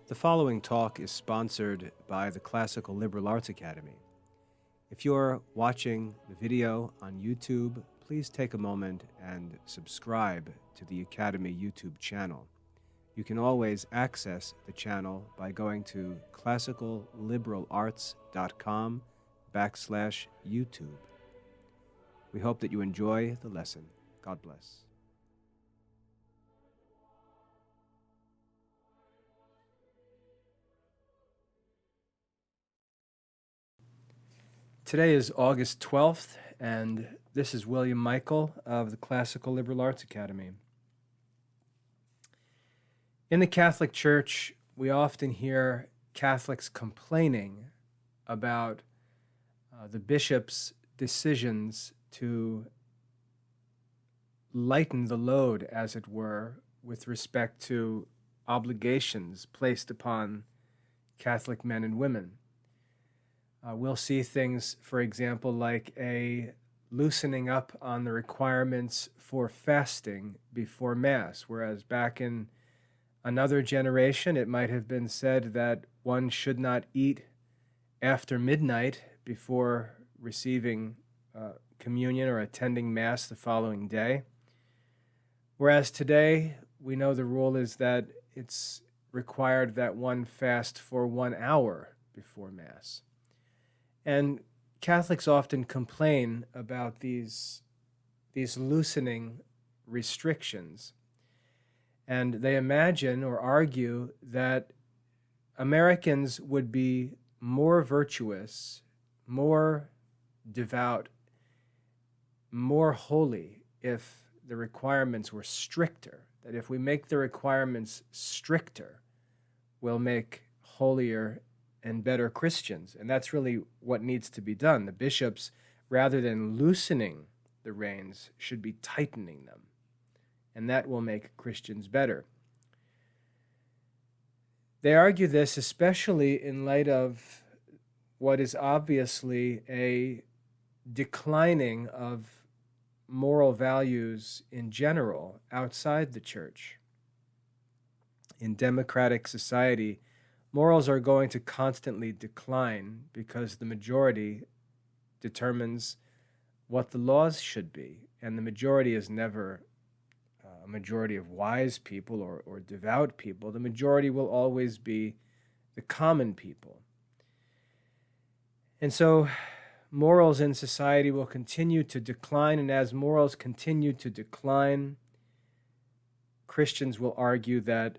The following talk is sponsored by the Classical Liberal Arts Academy. If you're watching the video on YouTube, please take a moment and subscribe to the Academy YouTube channel. You can always access the channel by going to classicalliberarts.com/YouTube. We hope that you enjoy the lesson. God bless. Today is August 12th, and this is William Michael of the Classical Liberal Arts Academy. In the Catholic Church, we often hear Catholics complaining about the bishop's decisions to lighten the load, as it were, with respect to obligations placed upon Catholic men and women. We'll see things, for example, like a loosening up on the requirements for fasting before Mass, whereas back in another generation, it might have been said that one should not eat after midnight before receiving communion or attending Mass the following day. Whereas today, we know the rule is that it's required that one fast for 1 hour before Mass. And Catholics often complain about these loosening restrictions. And they imagine or argue that Americans would be more virtuous, more devout, more holy if the requirements were stricter. That if we make the requirements stricter, we'll make holier and better Christians. And that's really what needs to be done. The bishops, rather than loosening the reins, should be tightening them. And that will make Christians better. They argue this especially in light of what is obviously a declining of moral values in general outside the church. In democratic society, morals are going to constantly decline because the majority determines what the laws should be. And the majority is never a majority of wise people or devout people. The majority will always be the common people. And so morals in society will continue to decline, and as morals continue to decline, Christians will argue that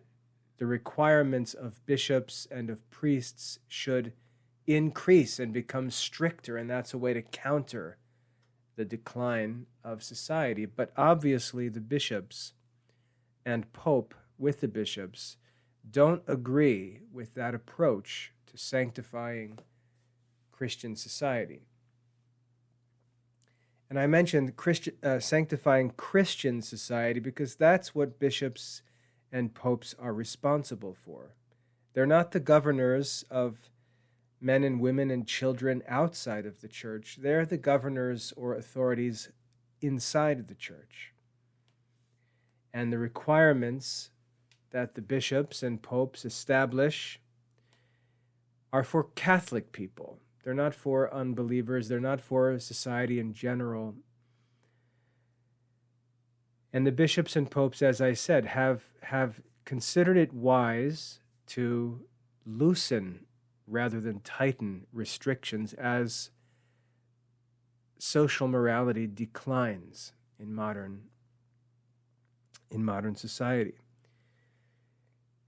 the requirements of bishops and of priests should increase and become stricter, and that's a way to counter the decline of society. But obviously the bishops and Pope with the bishops don't agree with that approach to sanctifying Christian society. And I mentioned sanctifying Christian society because that's what bishops and popes are responsible for. They're not the governors of men and women and children outside of the church. They're the governors or authorities inside of the church. And the requirements that the bishops and popes establish are for Catholic people. They're not for unbelievers. They're not for society in general. And the bishops and popes, as I said, have considered it wise to loosen rather than tighten restrictions as social morality declines in modern society.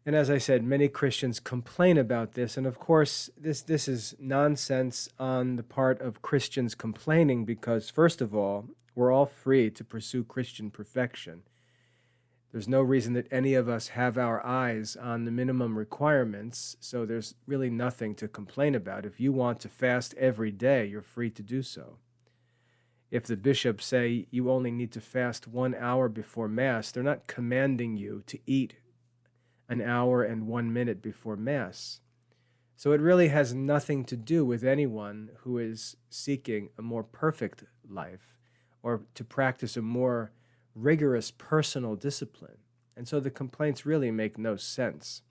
And as I said, many Christians complain about this, and of course this is nonsense on the part of Christians complaining because, first of all, we're all free to pursue Christian perfection. There's no reason that any of us have our eyes on the minimum requirements, so there's really nothing to complain about. If you want to fast every day, you're free to do so. If the bishops say you only need to fast 1 hour before Mass, they're not commanding you to eat an hour and 1 minute before Mass. So it really has nothing to do with anyone who is seeking a more perfect life or to practice a more rigorous personal discipline. And so the complaints really make no sense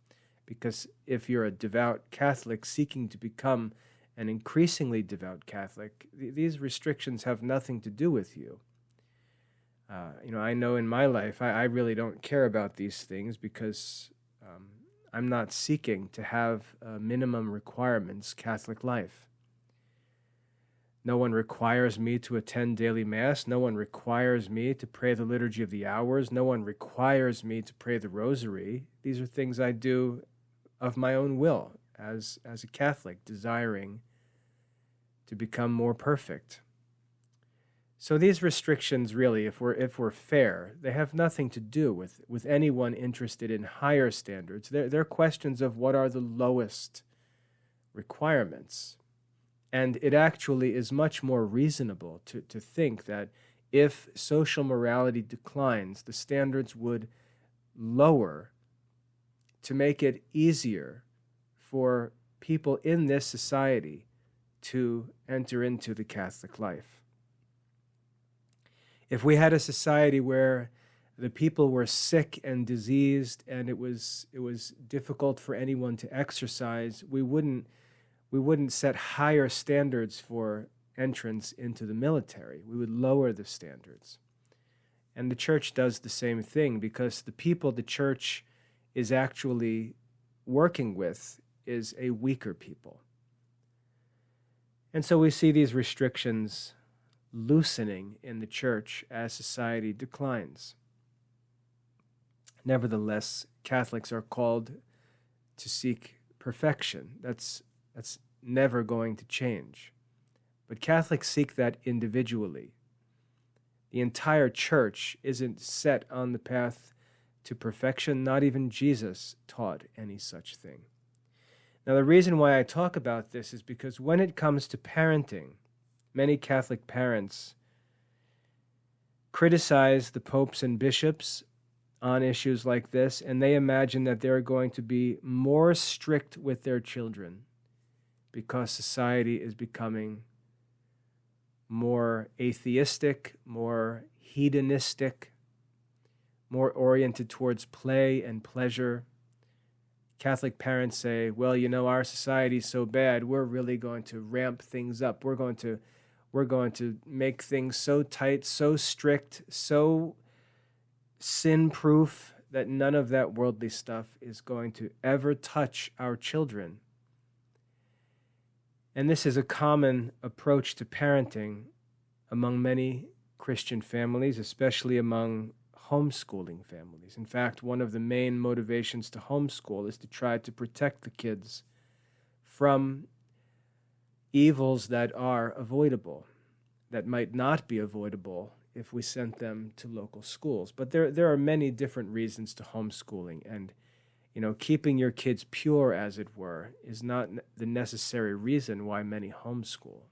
Because if you're a devout Catholic seeking to become an increasingly devout Catholic, these restrictions have nothing to do with you. I know in my life, I really don't care about these things because I'm not seeking to have minimum requirements Catholic life. No one requires me to attend daily Mass. No one requires me to pray the Liturgy of the Hours. No one requires me to pray the Rosary. These are things I do of my own will as a Catholic, desiring to become more perfect. So these restrictions really, if we're fair, they have nothing to do with anyone interested in higher standards. They're questions of what are the lowest requirements. And it actually is much more reasonable to think that if social morality declines, the standards would lower to make it easier for people in this society to enter into the Catholic life. If we had a society where the people were sick and diseased and it was difficult for anyone to exercise, we wouldn't set higher standards for entrance into the military. We would lower the standards. And the church does the same thing because the people the church is actually working with is a weaker people. And so we see these restrictions loosening in the church as society declines. Nevertheless, Catholics are called to seek perfection. That's never going to change. But Catholics seek that individually. The entire church isn't set on the path to perfection. Not even Jesus taught any such thing. Now, the reason why I talk about this is because when it comes to parenting, many Catholic parents criticize the popes and bishops on issues like this, and they imagine that they're going to be more strict with their children because society is becoming more atheistic, more hedonistic, more oriented towards play and pleasure. Catholic parents say, well, our society's so bad, we're really going to ramp things up. We're going to make things so tight, so strict, so sin-proof that none of that worldly stuff is going to ever touch our children. And this is a common approach to parenting among many Christian families, especially among homeschooling families. In fact, one of the main motivations to homeschool is to try to protect the kids from evils that are avoidable, that might not be avoidable if we sent them to local schools. But there are many different reasons to homeschooling, and keeping your kids pure, as it were, is not the necessary reason why many homeschool.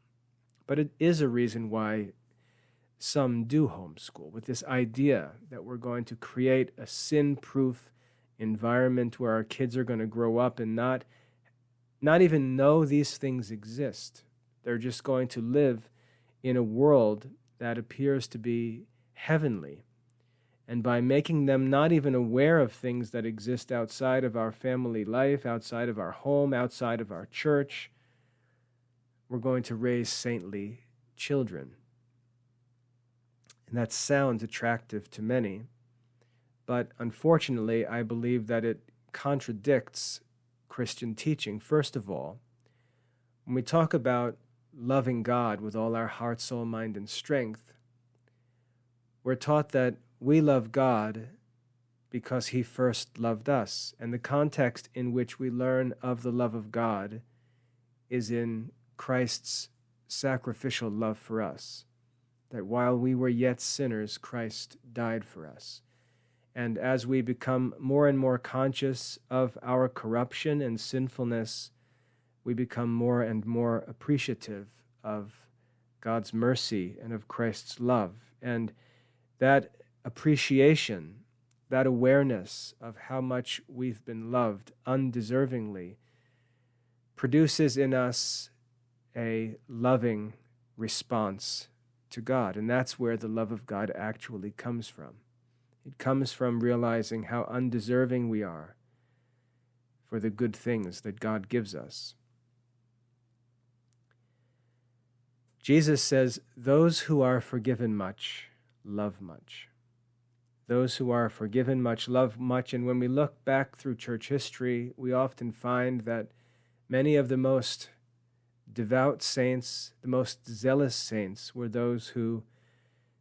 But it is a reason why some do homeschool, with this idea that we're going to create a sin-proof environment where our kids are going to grow up and not even know these things exist. They're just going to live in a world that appears to be heavenly. And by making them not even aware of things that exist outside of our family life, outside of our home, outside of our church, we're going to raise saintly children. And that sounds attractive to many, but unfortunately, I believe that it contradicts Christian teaching. First of all, when we talk about loving God with all our heart, soul, mind, and strength, we're taught that we love God because He first loved us. And the context in which we learn of the love of God is in Christ's sacrificial love for us. That while we were yet sinners, Christ died for us. And as we become more and more conscious of our corruption and sinfulness, we become more and more appreciative of God's mercy and of Christ's love. And that appreciation, that awareness of how much we've been loved undeservingly, produces in us a loving response to God. And that's where the love of God actually comes from. It comes from realizing how undeserving we are for the good things that God gives us. Jesus says, "Those who are forgiven much, love much." Those who are forgiven much, love much. And when we look back through church history, we often find that many of the most devout saints, the most zealous saints, were those who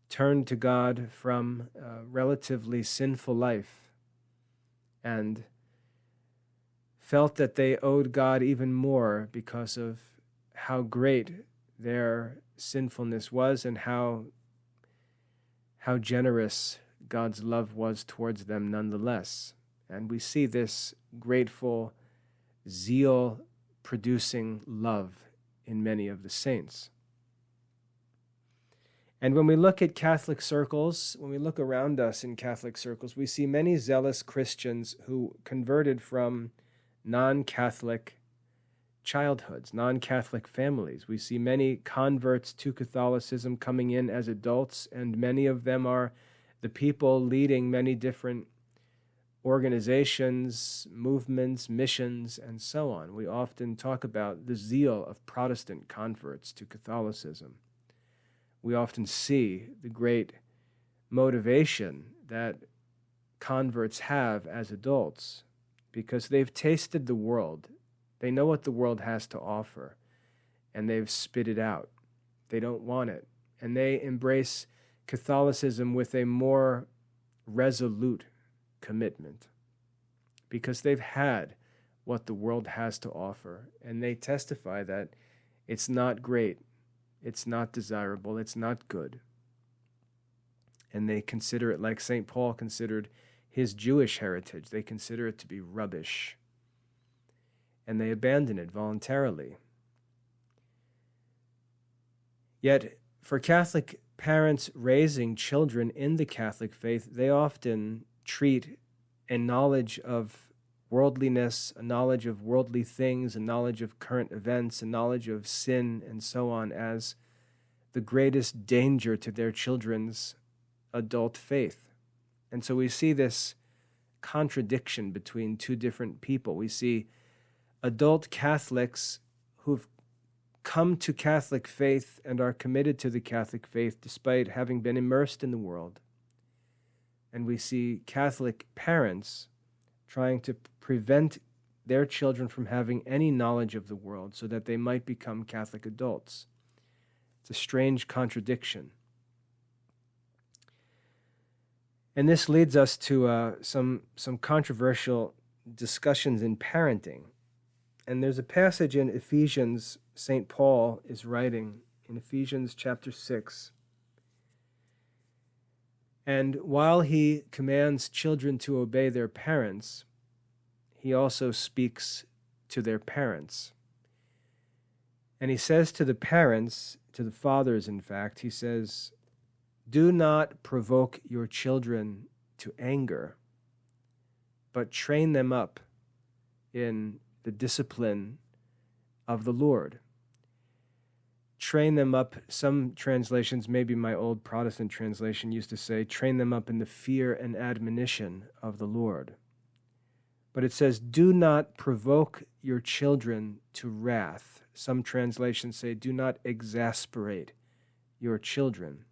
turned to God from a relatively sinful life and felt that they owed God even more because of how great their sinfulness was and how generous God's love was towards them nonetheless. And we see this grateful, zeal-producing love in many of the saints. And when we look at Catholic circles, when we look around us in Catholic circles, we see many zealous Christians who converted from non-Catholic childhoods, non-Catholic families. We see many converts to Catholicism coming in as adults, and many of them are the people leading many different organizations, movements, missions, and so on. We often talk about the zeal of Protestant converts to Catholicism. We often see the great motivation that converts have as adults because they've tasted the world. They know what the world has to offer, and they've spit it out. They don't want it. And they embrace Catholicism with a more resolute commitment because they've had what the world has to offer, and they testify that it's not great, it's not desirable, it's not good. And they consider it like St. Paul considered his Jewish heritage. They consider it to be rubbish, and they abandon it voluntarily. Yet, for Catholic parents raising children in the Catholic faith, they often treat a knowledge of worldliness, a knowledge of worldly things, a knowledge of current events, a knowledge of sin, and so on, as the greatest danger to their children's adult faith. And so we see this contradiction between two different people. We see adult Catholics who've come to Catholic faith and are committed to the Catholic faith despite having been immersed in the world. And we see Catholic parents trying to prevent their children from having any knowledge of the world so that they might become Catholic adults. It's a strange contradiction. And this leads us to some controversial discussions in parenting. And there's a passage in Ephesians, St. Paul is writing in Ephesians chapter 6. And while he commands children to obey their parents, he also speaks to their parents. And he says to the parents, to the fathers in fact, he says, "Do not provoke your children to anger, but train them up in the discipline of the Lord." Train them up, some translations, maybe my old Protestant translation used to say, train them up in the fear and admonition of the Lord. But it says, do not provoke your children to wrath. Some translations say, do not exasperate your children,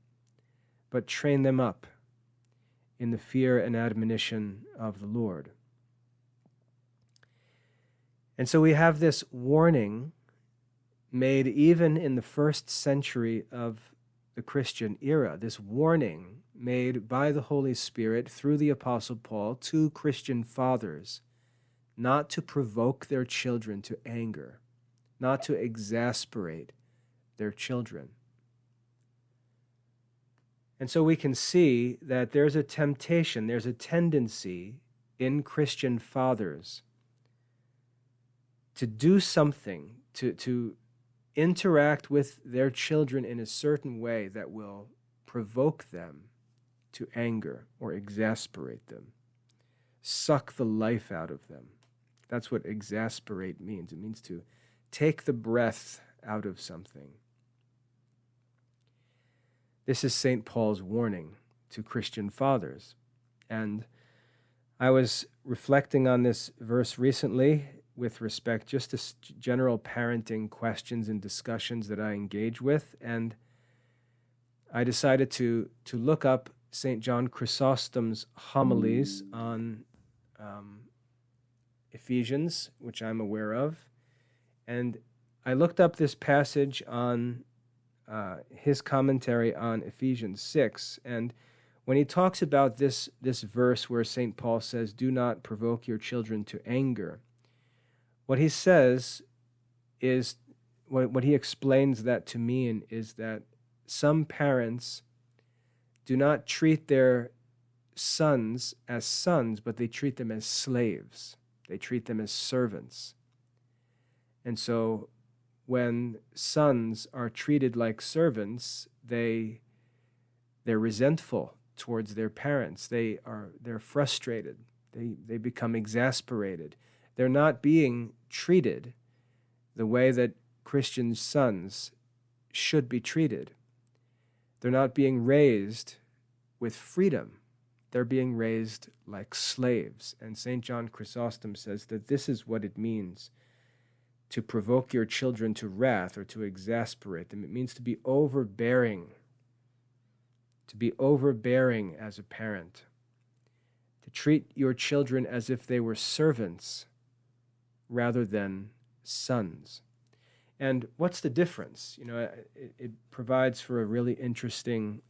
but train them up in the fear and admonition of the Lord. And so we have this warning made even in the first century of the Christian era, this warning made by the Holy Spirit through the Apostle Paul to Christian fathers not to provoke their children to anger, not to exasperate their children. And so we can see that there's a temptation, there's a tendency in Christian fathers to do something, to interact with their children in a certain way that will provoke them to anger or exasperate them, suck the life out of them. That's what exasperate means. It means to take the breath out of something. This is St. Paul's warning to Christian fathers. And I was reflecting on this verse recently with respect just to general parenting questions and discussions that I engage with, and I decided to look up St. John Chrysostom's homilies on Ephesians, which I'm aware of, and I looked up this passage on his commentary on Ephesians 6, and when he talks about this verse where St. Paul says, "Do not provoke your children to anger," what he says is, what he explains that to mean is that some parents do not treat their sons as sons, but they treat them as slaves. They treat them as servants. And so when sons are treated like servants, they're resentful towards their parents. They're frustrated. They become exasperated. They're not being treated the way that Christian sons should be treated. They're not being raised with freedom. They're being raised like slaves. And St. John Chrysostom says that this is what it means to provoke your children to wrath or to exasperate them. It means to be overbearing. To be overbearing as a parent. To treat your children as if they were servants rather than sons. And what's the difference? It provides for a really interesting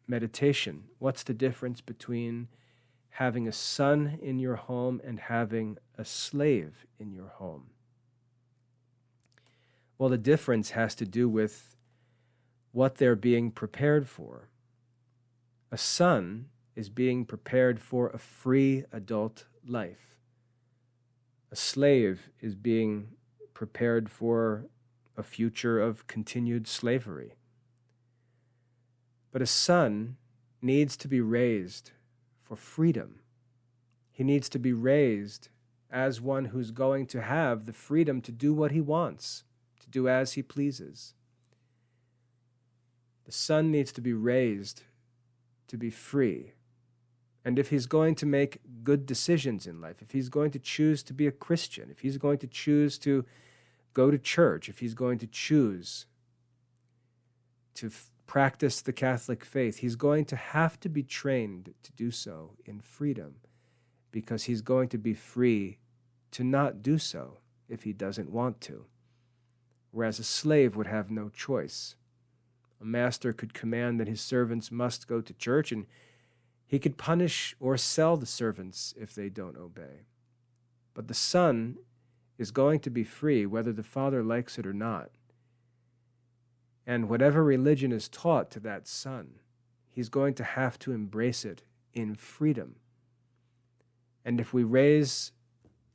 meditation. What's the difference between having a son in your home and having a slave in your home? Well, the difference has to do with what they're being prepared for. A son is being prepared for a free adult life. A slave is being prepared for a future of continued slavery. But a son needs to be raised for freedom. He needs to be raised as one who's going to have the freedom to do what he wants, to do as he pleases. The son needs to be raised to be free. And if he's going to make good decisions in life, if he's going to choose to be a Christian, if he's going to choose to go to church, if he's going to choose to practice the Catholic faith, he's going to have to be trained to do so in freedom, because he's going to be free to not do so if he doesn't want to. Whereas a slave would have no choice. A master could command that his servants must go to church, and he could punish or sell the servants if they don't obey. But the son is going to be free whether the father likes it or not. And whatever religion is taught to that son, he's going to have to embrace it in freedom. And if we raise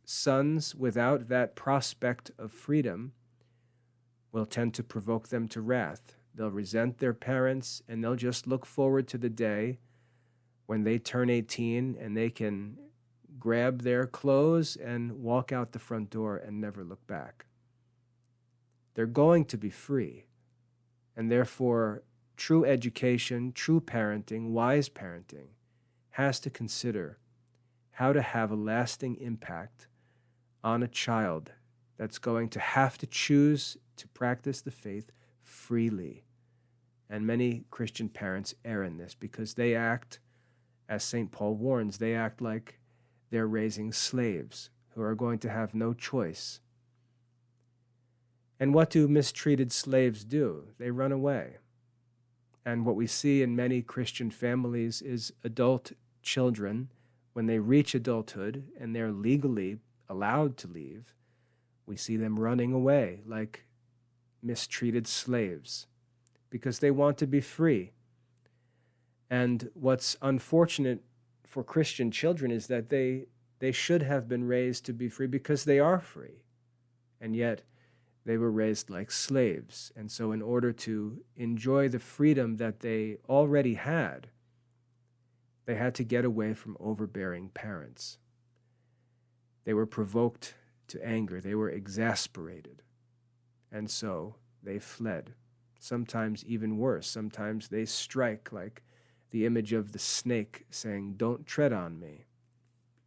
sons without that prospect of freedom, we'll tend to provoke them to wrath. They'll resent their parents, and they'll just look forward to the day when they turn 18 and they can grab their clothes and walk out the front door and never look back. They're going to be free. And therefore, true education, true parenting, wise parenting, has to consider how to have a lasting impact on a child that's going to have to choose to practice the faith freely. And many Christian parents err in this because they act, as St. Paul warns, they act like they're raising slaves who are going to have no choice. And what do mistreated slaves do? They run away. And what we see in many Christian families is adult children, when they reach adulthood and they're legally allowed to leave, we see them running away like mistreated slaves because they want to be free. And what's unfortunate for Christian children is that they should have been raised to be free because they are free. And yet they were raised like slaves. And so in order to enjoy the freedom that they already had, they had to get away from overbearing parents. They were provoked to anger. They were exasperated. And so they fled. Sometimes even worse. Sometimes they strike, like the image of the snake saying, "Don't tread on me."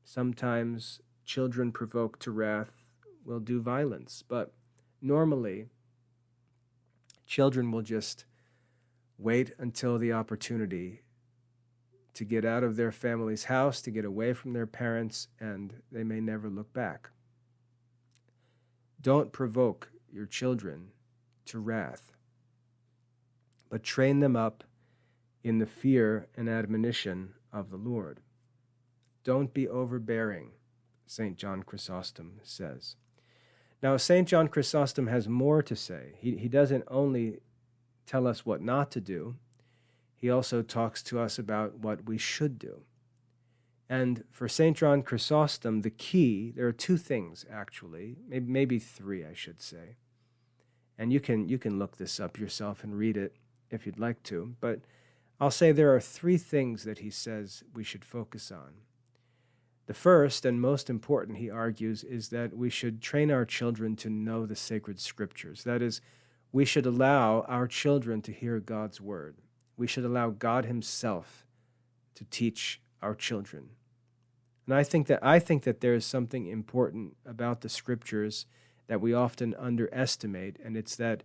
Sometimes children provoked to wrath will do violence, but normally children will just wait until the opportunity to get out of their family's house, to get away from their parents, and they may never look back. Don't provoke your children to wrath, but train them up in the fear and admonition of the Lord. Don't be overbearing, St. John Chrysostom says. Now, St. John Chrysostom has more to say. He doesn't only tell us what not to do, he also talks to us about what we should do. And for St. John Chrysostom, the key, there are two things actually, maybe three I should say. And you can look this up yourself and read it if you'd like to, but I'll say there are three things that he says we should focus on. The first and most important, he argues, is that we should train our children to know the sacred scriptures. That is, we should allow our children to hear God's word. We should allow God himself to teach our children. And I think that there is something important about the scriptures that we often underestimate, and it's that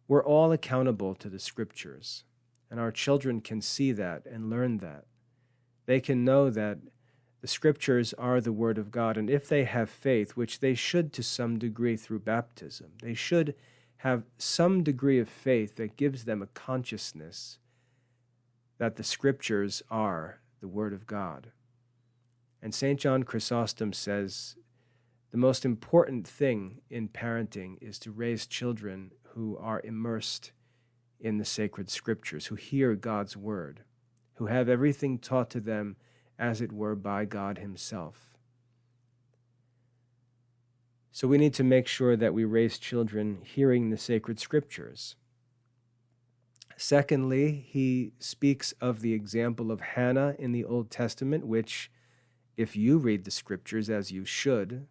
we're all accountable to the scriptures. And our children can see that and learn that. They can know that the scriptures are the word of God, and if they have faith, which they should to some degree through baptism, they should have some degree of faith that gives them a consciousness that the scriptures are the word of God. And St. John Chrysostom says the most important thing in parenting is to raise children who are immersed in the sacred scriptures, who hear God's word, who have everything taught to them as it were by God himself. So we need to make sure that we raise children hearing the sacred scriptures. Secondly, he speaks of the example of Hannah in the Old Testament, which, if you read the scriptures as you should,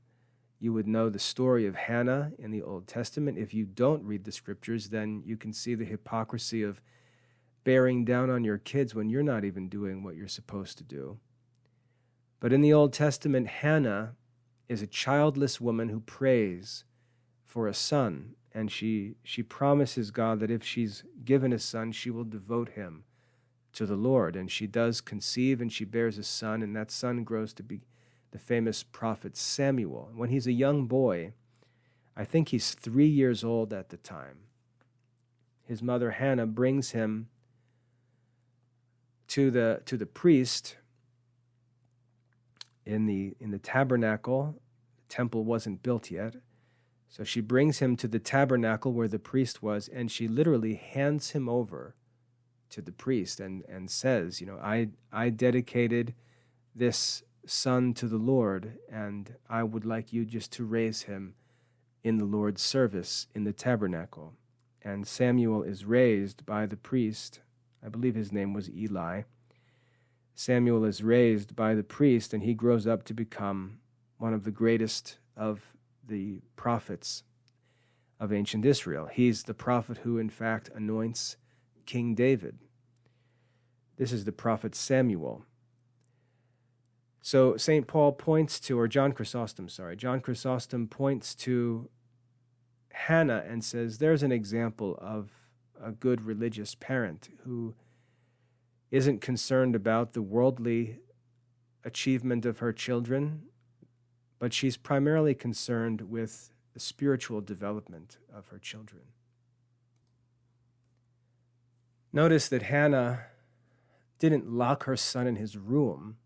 you would know the story of Hannah in the Old Testament. If you don't read the scriptures, then you can see the hypocrisy of bearing down on your kids when you're not even doing what you're supposed to do. But in the Old Testament, Hannah is a childless woman who prays for a son, and she promises God that if she's given a son, she will devote him to the Lord. And she does conceive, and she bears a son, and that son grows to be the famous prophet Samuel. When he's a young boy, I think he's 3 years old at the time, his mother Hannah brings him to the priest in the tabernacle. The temple wasn't built yet. So she brings him to the tabernacle where the priest was, and she literally hands him over to the priest and says, I dedicated this son to the Lord, and I would like you just to raise him in the Lord's service in the tabernacle. And Samuel is raised by the priest. I believe his name was Eli. Samuel is raised by the priest, and he grows up to become one of the greatest of the prophets of ancient Israel. He's the prophet who, in fact, anoints King David. This is the prophet Samuel. So St. Paul points to, or John Chrysostom points to Hannah and says, there's an example of a good religious parent who isn't concerned about the worldly achievement of her children, but she's primarily concerned with the spiritual development of her children. Notice that Hannah didn't lock her son in his room.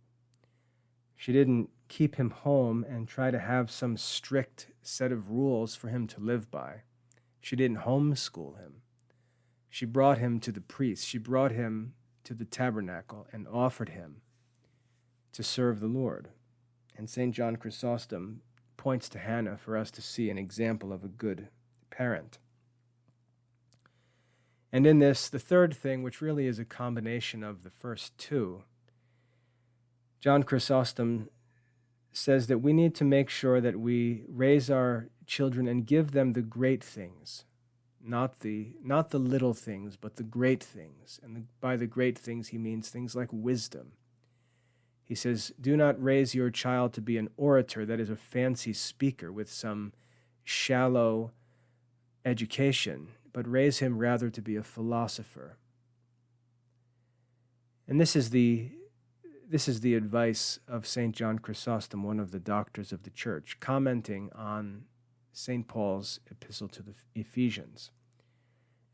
She didn't keep him home and try to have some strict set of rules for him to live by. She didn't homeschool him. She brought him to the priest. She brought him to the tabernacle and offered him to serve the Lord. And St. John Chrysostom points to Hannah for us to see an example of a good parent. And in this, the third thing, which really is a combination of the first two, John Chrysostom says that we need to make sure that we raise our children and give them the great things, not the little things, but the great things. And by the great things, he means things like wisdom. He says, do not raise your child to be an orator, that is a fancy speaker with some shallow education, but raise him rather to be a philosopher. And this is the advice of St. John Chrysostom, one of the doctors of the church, commenting on St. Paul's epistle to the Ephesians.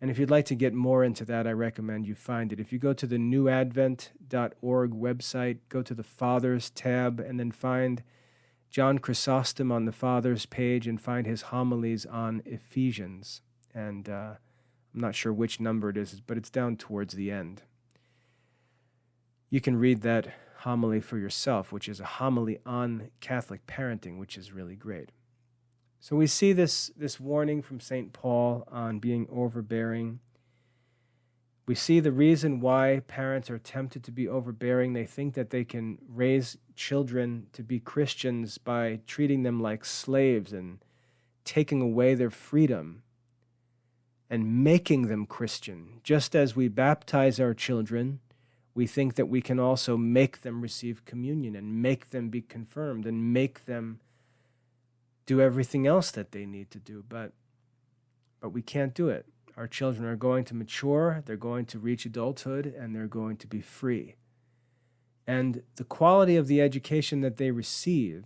And if you'd like to get more into that, I recommend you find it. If you go to the newadvent.org website, go to the Fathers tab, and then find John Chrysostom on the Fathers page and find his homilies on Ephesians. And I'm not sure which number it is, but it's down towards the end. You can read that homily for yourself, which is a homily on Catholic parenting, which is really great. So we see this warning from St. Paul on being overbearing. We see the reason why parents are tempted to be overbearing. They think that they can raise children to be Christians by treating them like slaves and taking away their freedom and making them Christian. Just as we baptize our children, we think that we can also make them receive communion and make them be confirmed and make them do everything else that they need to do, but we can't do it. Our children are going to mature, they're going to reach adulthood, and they're going to be free. And the quality of the education that they receive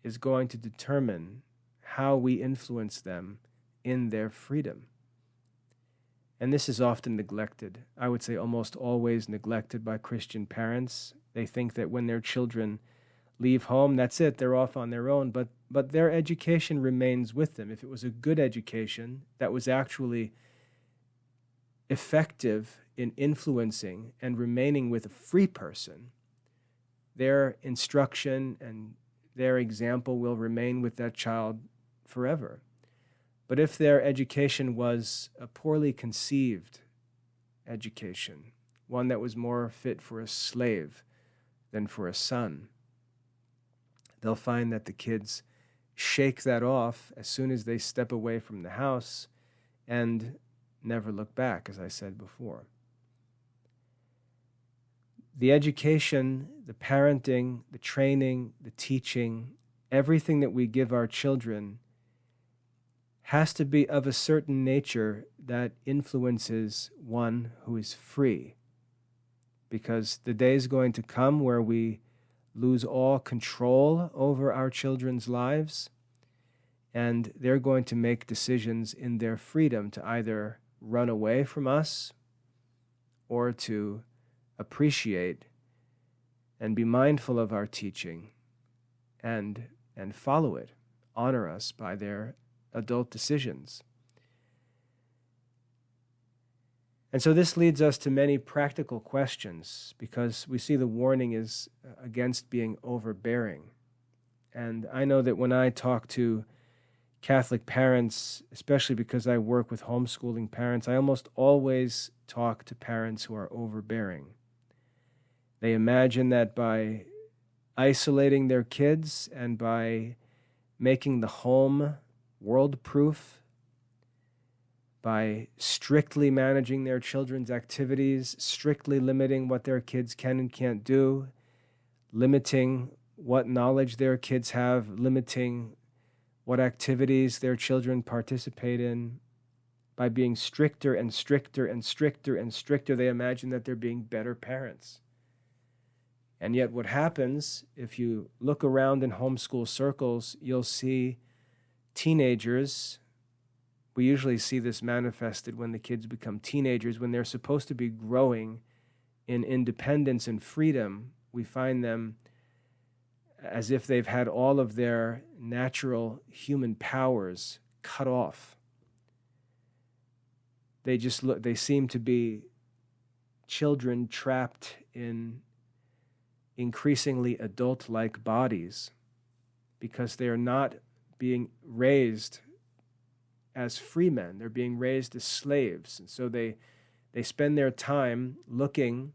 is going to determine how we influence them in their freedom. And this is often neglected. I would say almost always neglected by Christian parents. They think that when their children leave home, that's it, they're off on their own, but their education remains with them. If it was a good education that was actually effective in influencing and remaining with a free person, their instruction and their example will remain with that child forever. But if their education was a poorly conceived education, one that was more fit for a slave than for a son, they'll find that the kids shake that off as soon as they step away from the house and never look back, as I said before. The education, the parenting, the training, the teaching, everything that we give our children has to be of a certain nature that influences one who is free. Because the day is going to come where we lose all control over our children's lives, and they're going to make decisions in their freedom to either run away from us or to appreciate and be mindful of our teaching and follow it, honor us by their adult decisions. And so this leads us to many practical questions, because we see the warning is against being overbearing. And I know that when I talk to Catholic parents, especially because I work with homeschooling parents, I almost always talk to parents who are overbearing. They imagine that by isolating their kids and by making the home world-proof, by strictly managing their children's activities, strictly limiting what their kids can and can't do, limiting what knowledge their kids have, limiting what activities their children participate in, by being stricter and stricter and stricter and stricter, they imagine that they're being better parents. And yet what happens, if you look around in homeschool circles, you'll see teenagers. We usually see this manifested when the kids become teenagers, when they're supposed to be growing in independence and freedom. We find them as if they've had all of their natural human powers cut off. They seem to be children trapped in increasingly adult-like bodies because they are not being raised as free men. They're being raised as slaves. And so they spend their time looking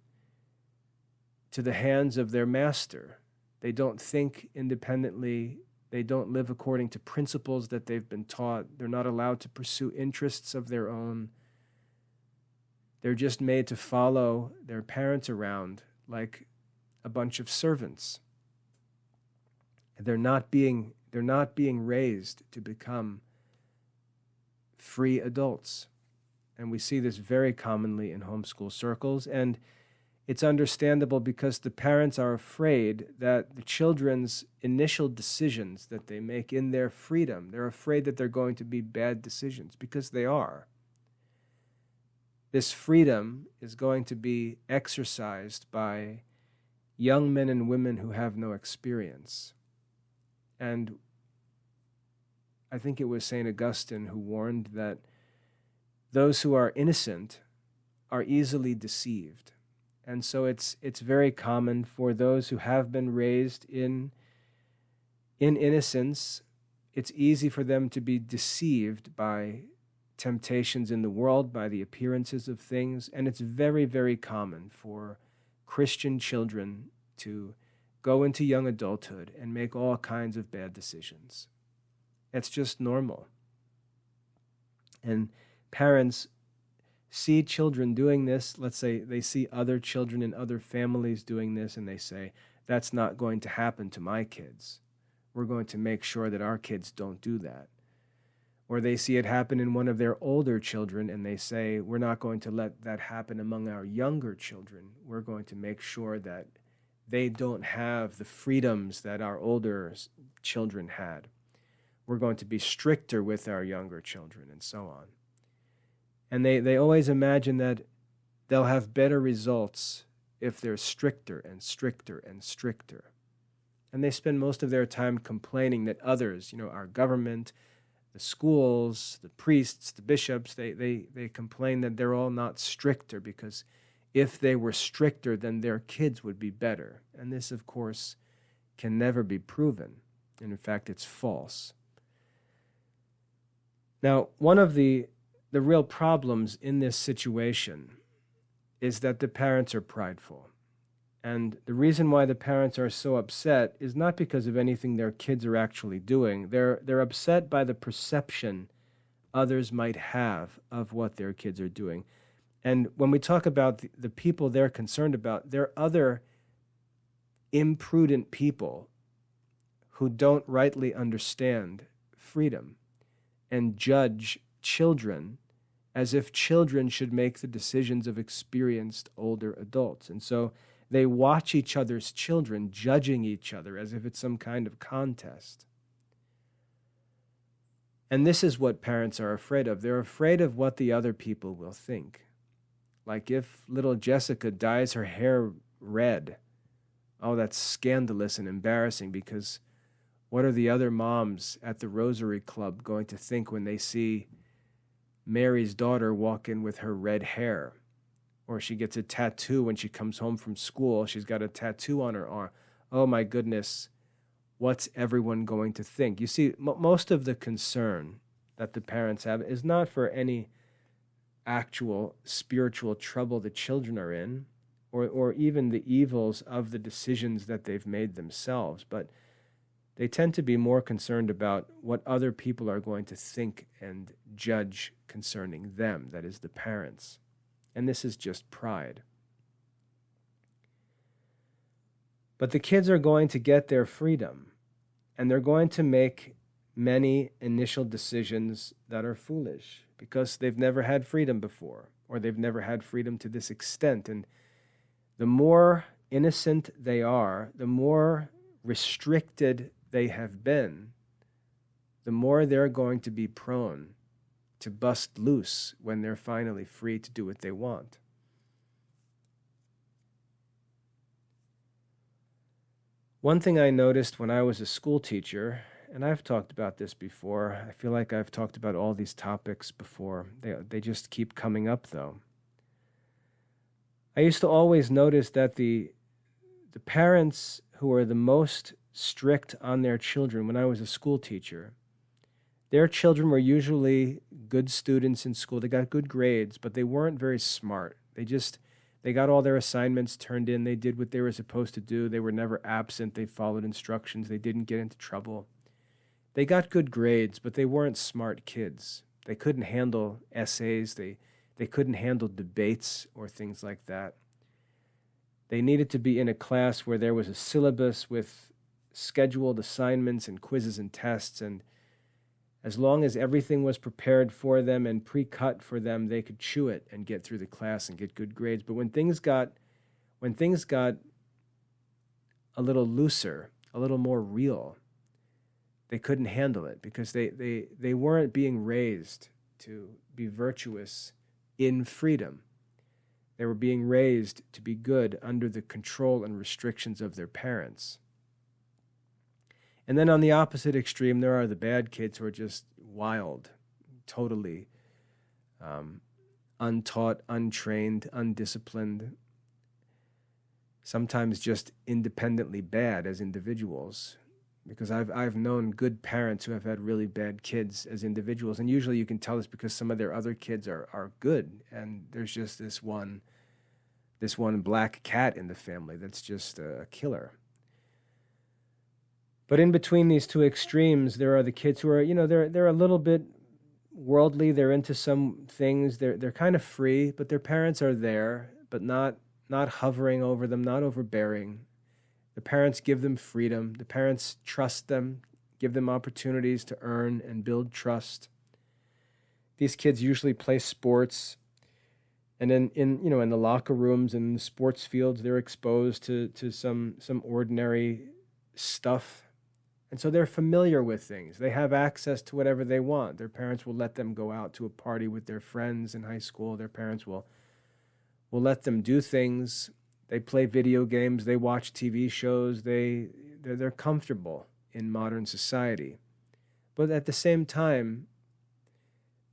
to the hands of their master. They don't think independently. They don't live according to principles that they've been taught. They're not allowed to pursue interests of their own. They're just made to follow their parents around like a bunch of servants. They're not being raised to become free adults. And we see this very commonly in homeschool circles, and it's understandable because the parents are afraid that the children's initial decisions that they make in their freedom, they're afraid that they're going to be bad decisions, because they are. This freedom is going to be exercised by young men and women who have no experience. And I think it was St. Augustine who warned that those who are innocent are easily deceived. And so it's very common for those who have been raised in innocence, it's easy for them to be deceived by temptations in the world, by the appearances of things, and it's very, very common for Christian children to go into young adulthood and make all kinds of bad decisions. It's just normal. And parents see children doing this. Let's say they see other children in other families doing this, and they say, that's not going to happen to my kids. We're going to make sure that our kids don't do that. Or they see it happen in one of their older children, and they say, we're not going to let that happen among our younger children. We're going to make sure that they don't have the freedoms that our older children had. We're going to be stricter with our younger children, and so on. And they always imagine that they'll have better results if they're stricter and stricter and stricter. And they spend most of their time complaining that others, our government, the schools, the priests, the bishops, they complain that they're all not stricter, because if they were stricter, then their kids would be better. And this, of course, can never be proven. And in fact, it's false. Now, one of the real problems in this situation is that the parents are prideful. And the reason why the parents are so upset is not because of anything their kids are actually doing. They're upset by the perception others might have of what their kids are doing. And when we talk about the people they're concerned about, they're other imprudent people who don't rightly understand freedom and judge children as if children should make the decisions of experienced older adults. And so they watch each other's children, judging each other as if it's some kind of contest. And this is what parents are afraid of. They're afraid of what the other people will think. Like if little Jessica dyes her hair red, oh, that's scandalous and embarrassing, because what are the other moms at the Rosary Club going to think when they see Mary's daughter walk in with her red hair? Or she gets a tattoo when she comes home from school. She's got a tattoo on her arm. Oh my goodness, what's everyone going to think? You see, most of the concern that the parents have is not for any actual spiritual trouble the children are in, or even the evils of the decisions that they've made themselves, but they tend to be more concerned about what other people are going to think and judge concerning them, that is, the parents. And this is just pride. But the kids are going to get their freedom, and they're going to make many initial decisions that are foolish because they've never had freedom before, or they've never had freedom to this extent. And the more innocent they are, the more restricted they have been, the more they're going to be prone to bust loose when they're finally free to do what they want. One thing I noticed when I was a school teacher, and I've talked about this before, I feel like I've talked about all these topics before. They just keep coming up, though. I used to always notice that the parents who are the most strict on their children when I was a school teacher, their children were usually good students in school. They got good grades, but they weren't very smart. They got all their assignments turned in. They did what they were supposed to do. They were never absent. They followed instructions. They didn't get into trouble. They got good grades, but they weren't smart kids. They couldn't handle essays. They couldn't handle debates or things like that. They needed to be in a class where there was a syllabus with scheduled assignments and quizzes and tests, and as long as everything was prepared for them and pre-cut for them, they could chew it and get through the class and get good grades. But when things got a little looser, a little more real, they couldn't handle it because they weren't being raised to be virtuous in freedom. They were being raised to be good under the control and restrictions of their parents. And then on the opposite extreme, there are the bad kids who are just wild, totally untaught, untrained, undisciplined, sometimes just independently bad as individuals. Because I've known good parents who have had really bad kids as individuals, and usually you can tell this because some of their other kids are good, and there's just this one black cat in the family that's just a killer. But in between these two extremes, there are the kids who are, they're a little bit worldly. They're into some things. They're kind of free, but their parents are there, but not hovering over them, not overbearing. The parents give them freedom. The parents trust them, give them opportunities to earn and build trust. These kids usually play sports, and then in the locker rooms and the sports fields, they're exposed to some ordinary stuff. And so they're familiar with things. They have access to whatever they want. Their parents will let them go out to a party with their friends in high school. Their parents will let them do things. They play video games. They watch TV shows. They're comfortable in modern society. But at the same time,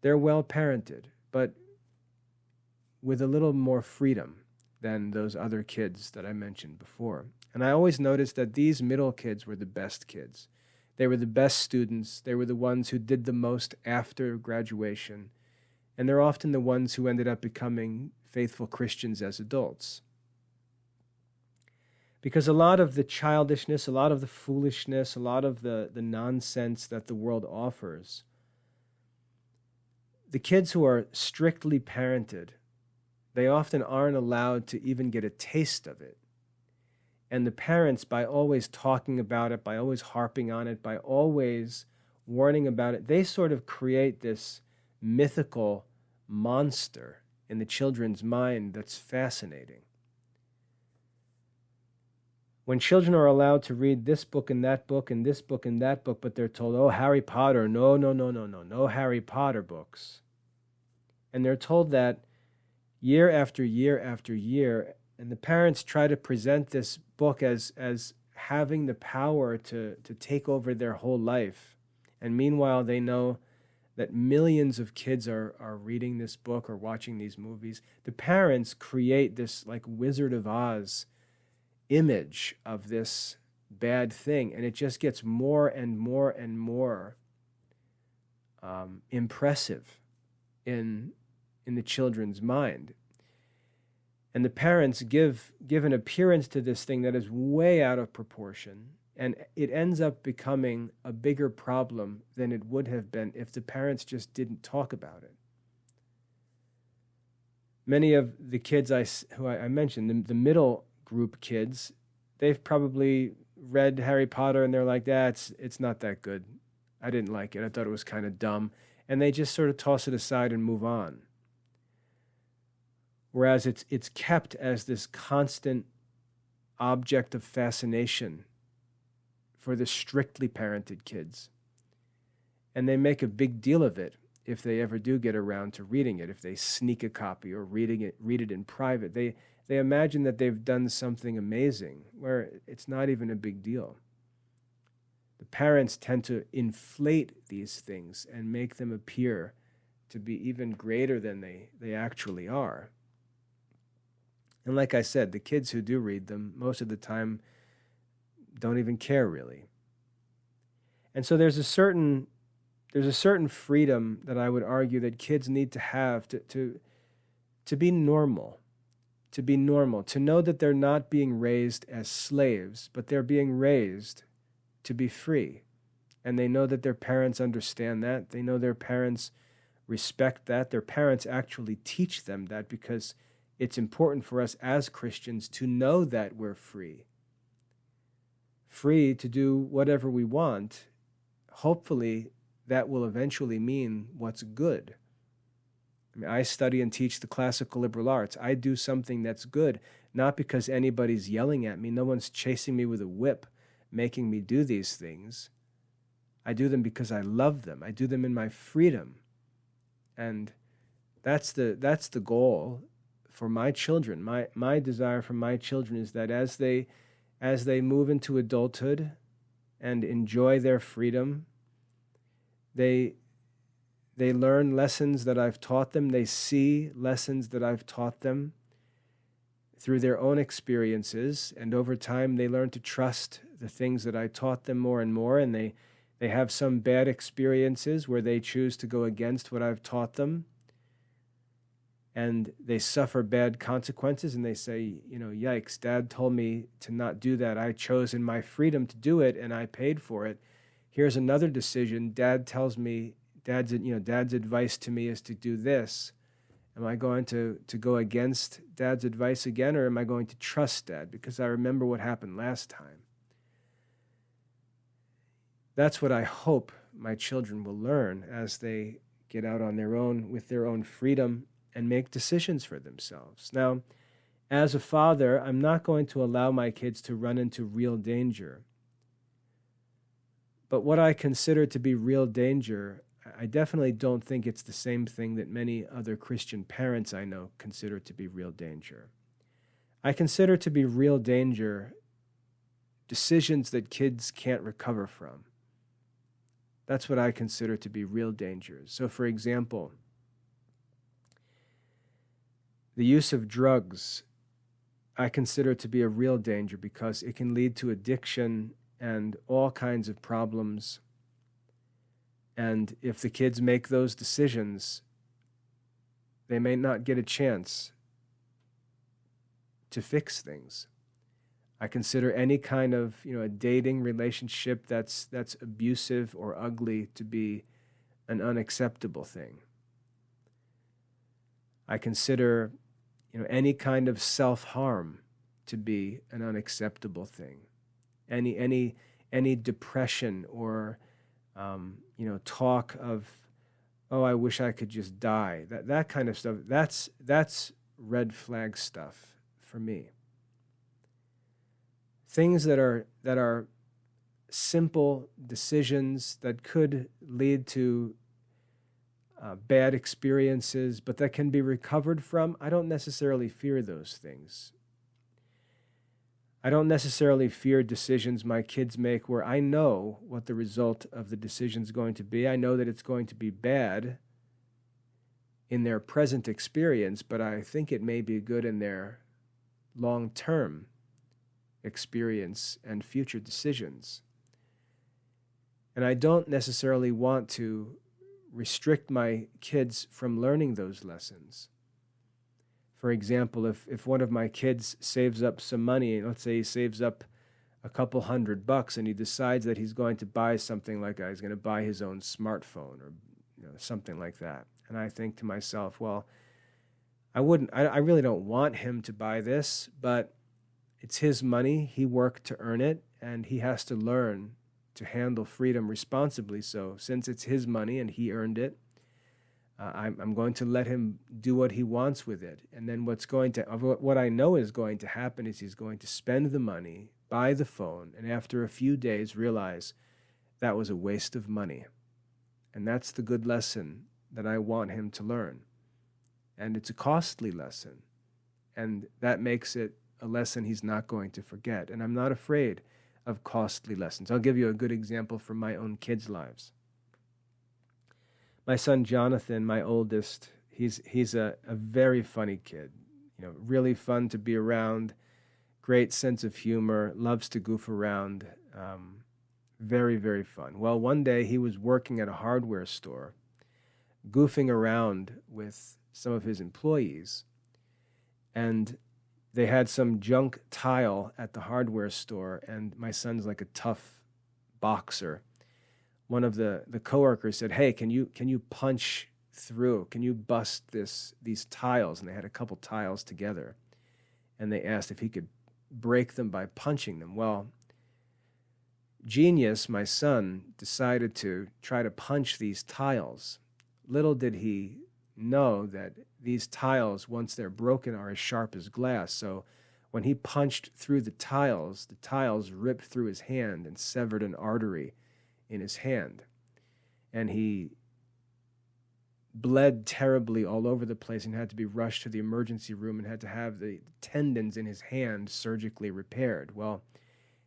they're well parented, but with a little more freedom than those other kids that I mentioned before. And I always noticed that these middle kids were the best kids. They were the best students. They were the ones who did the most after graduation. And they're often the ones who ended up becoming faithful Christians as adults. Because a lot of the childishness, a lot of the foolishness, a lot of the nonsense that the world offers, the kids who are strictly parented, they often aren't allowed to even get a taste of it. And the parents, by always talking about it, by always harping on it, by always warning about it, they sort of create this mythical monster in the children's mind that's fascinating. When children are allowed to read this book and that book and this book and that book, but they're told, oh, Harry Potter, no Harry Potter books. And they're told that year after year after year, and the parents try to present this book as having the power to take over their whole life. And meanwhile, they know that millions of kids are reading this book or watching these movies. The parents create this like Wizard of Oz image of this bad thing, and it just gets more and more and more impressive in the children's mind. And the parents give an appearance to this thing that is way out of proportion, and it ends up becoming a bigger problem than it would have been if the parents just didn't talk about it. Many of the kids who I mentioned, the middle group kids, they've probably read Harry Potter and they're like, it's not that good. I didn't like it. I thought it was kind of dumb. And they just sort of toss it aside and move on. Whereas it's kept as this constant object of fascination for the strictly parented kids. And they make a big deal of it if they ever do get around to reading it, if they sneak a copy or read it in private. They imagine that they've done something amazing, where it's not even a big deal. The parents tend to inflate these things and make them appear to be even greater than they actually are. And like I said, the kids who do read them, most of the time, don't even care really. And so there's a certain freedom that I would argue that kids need to have to be normal, to know that they're not being raised as slaves, but they're being raised to be free. And they know that their parents understand that. They know their parents respect that. Their parents actually teach them that, because it's important for us as Christians to know that we're free. Free to do whatever we want. Hopefully, that will eventually mean what's good. I mean, I study and teach the classical liberal arts. I do something that's good, not because anybody's yelling at me. No one's chasing me with a whip, making me do these things. I do them because I love them. I do them in my freedom. And that's the goal for my children. My desire for my children is that as they move into adulthood and enjoy their freedom, they learn lessons that I've taught them. They see lessons that I've taught them through their own experiences. And over time, they learn to trust the things that I taught them more and more. And they have some bad experiences where they choose to go against what I've taught them. And they suffer bad consequences. And they say, yikes, Dad told me to not do that. I chose in my freedom to do it, and I paid for it. Here's another decision. Dad tells me, Dad's advice to me is to do this. Am I going to go against Dad's advice again, or am I going to trust Dad because I remember what happened last time? That's what I hope my children will learn as they get out on their own with their own freedom and make decisions for themselves. Now, as a father, I'm not going to allow my kids to run into real danger. But what I consider to be real danger, I definitely don't think it's the same thing that many other Christian parents I know consider to be real danger. I consider to be real danger decisions that kids can't recover from. That's what I consider to be real dangers. So, for example, the use of drugs I consider to be a real danger because it can lead to addiction and all kinds of problems. And if the kids make those decisions, they may not get a chance to fix things. I consider any kind of, a dating relationship that's abusive or ugly to be an unacceptable thing. I consider, any kind of self-harm to be an unacceptable thing. Any depression or talk of, I wish I could just die. That kind of stuff. That's red flag stuff for me. Things that are simple decisions that could lead to bad experiences, but that can be recovered from. I don't necessarily fear those things. I don't necessarily fear decisions my kids make where I know what the result of the decision is going to be. I know that it's going to be bad in their present experience, but I think it may be good in their long-term experience and future decisions. And I don't necessarily want to restrict my kids from learning those lessons. For example, if one of my kids saves up some money, let's say he saves up a couple $100 and he decides that he's going to buy something like he's going to buy his own smartphone or something like that. And I think to myself, well, I really don't want him to buy this, but it's his money. He worked to earn it, and he has to learn to handle freedom responsibly. So since it's his money and he earned it, I'm going to let him do what he wants with it. And then what I know is going to happen is he's going to spend the money, buy the phone, and after a few days realize that was a waste of money. And that's the good lesson that I want him to learn. And it's a costly lesson. And that makes it a lesson he's not going to forget. And I'm not afraid of costly lessons. I'll give you a good example from my own kids' lives. My son Jonathan, my oldest, he's a very funny kid. Really fun to be around, great sense of humor, loves to goof around, very, very fun. Well, one day he was working at a hardware store, goofing around with some of his employees, and they had some junk tile at the hardware store, and my son's like a tough boxer. One of the coworkers said, "Hey, can you punch through? Can you bust these tiles? And they had a couple tiles together. And they asked if he could break them by punching them. Well, Genius, my son, decided to try to punch these tiles. Little did he know that these tiles, once they're broken, are as sharp as glass. So when he punched through the tiles ripped through his hand and severed an artery in his hand. And he bled terribly all over the place and had to be rushed to the emergency room and had to have the tendons in his hand surgically repaired. Well,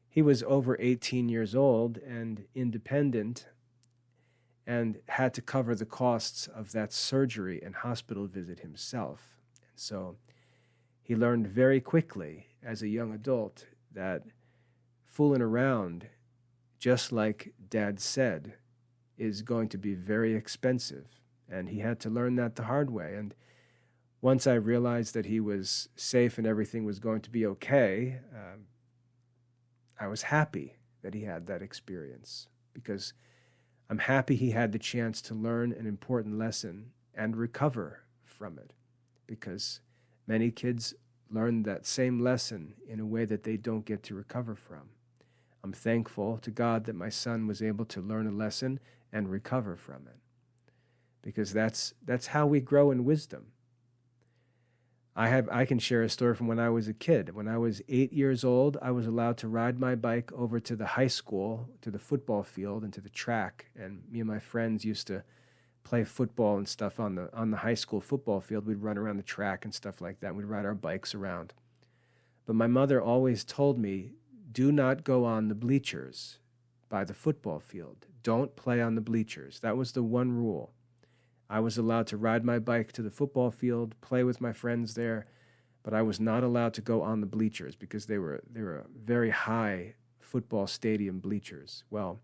he was over 18 years old and independent and had to cover the costs of that surgery and hospital visit himself. And so he learned very quickly as a young adult that fooling around, just like Dad said, is going to be very expensive. And he had to learn that the hard way. And once I realized that he was safe and everything was going to be okay, I was happy that he had that experience, because I'm happy he had the chance to learn an important lesson and recover from it, because many kids learn that same lesson in a way that they don't get to recover from. I'm thankful to God that my son was able to learn a lesson and recover from it, because that's how we grow in wisdom. I can share a story from when I was a kid. When I was 8 years old, I was allowed to ride my bike over to the high school, to the football field, and to the track. And me and my friends used to play football and stuff on the high school football field. We'd run around the track and stuff like that. We'd ride our bikes around. But my mother always told me, do not go on the bleachers by the football field. Don't play on the bleachers. That was the one rule. I was allowed to ride my bike to the football field, play with my friends there, but I was not allowed to go on the bleachers because they were very high football stadium bleachers. Well,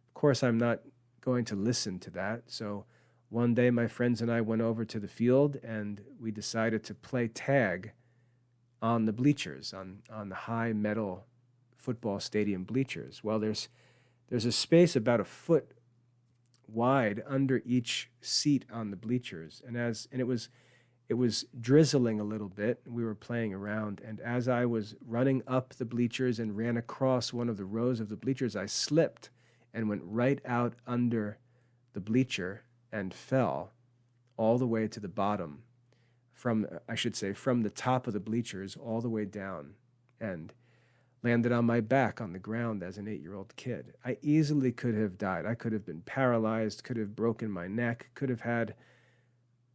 of course, I'm not going to listen to that. So one day my friends and I went over to the field and we decided to play tag on the bleachers, on the high metal football stadium bleachers. Well, there's a space about a foot wide under each seat on the bleachers, and it was drizzling a little bit. We were playing around, and as I was running up the bleachers and ran across one of the rows of the bleachers, I slipped and went right out under the bleacher and fell all the way to the bottom, from the top of the bleachers all the way down, and landed on my back on the ground as an 8-year-old kid. I easily could have died. I could have been paralyzed, could have broken my neck, could have had